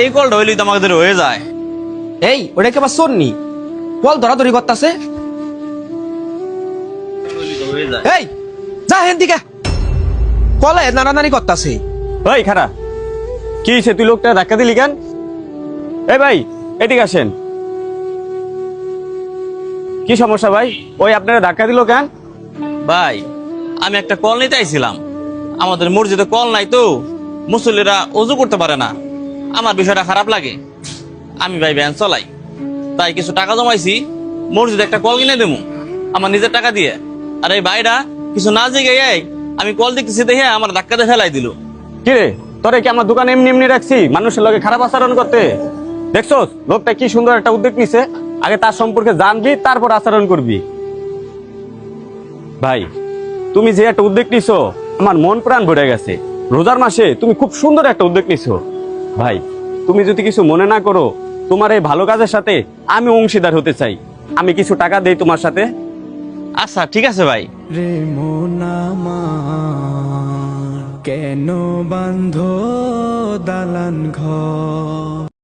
এই কলটা হইলেই তো আমাদের হয়ে যায়। এই ওটা কি আবার সন্নি কল ধরাধরি করতেছে। এই যা হেন দিকে কলে নাড়ানাড়ি করতেছে। ভাই খারা কি হয়েছে, তুই লোকটা ধাক্কা দিলি কেন? এই ভাই এদিকে আসেন। কি সমস্যা ভাই? ওই আপনারা ধাক্কা দিল কেন? ভাই আমি একটা কল নিতে আইছিলাম, আমাদের মসজিদে কল নাই তো, মুসল্লিরা অজু করতে পারে না, আমার বিষয়টা খারাপ লাগে। আমি ভাই ভ্যান চলাই, তাই কিছু টাকা জমাইছি, মসজিদে একটা কল কিনে দেবো আমার নিজের টাকা দিয়ে। আর এই ভাইরা কিছু না জেগে আমি কল দেখতেছি দেখে আমার ধাক্কা দিয়ে ফেলাই দিল। কিরে তোরে কি আমার দোকান এমনি এমনি রাখছি মানুষের লগে খারাপ আচরণ করতে? দেখছোস লোকটা কি সুন্দর একটা উদ্যোগ নিছে, আগে তার সম্পর্কে জানবি তারপর আচরণ করবি। ভাই তুমি যে একটা উদ্যোগ নিছো আমার মন প্রাণ ভরে গেছে। রোজার মাসে তুমি খুব সুন্দর একটা উদ্যোগ নিছো। ভাই তুমি যদি কিছু মনে না করো, তোমার এই ভালো কাজের সাথে আমি অংশীদার হতে চাই। আমি কিছু টাকা দেই তোমার সাথে। আচ্ছা ঠিক আছে ভাই। রে মন আমার কেন বান্ধ দালান ঘর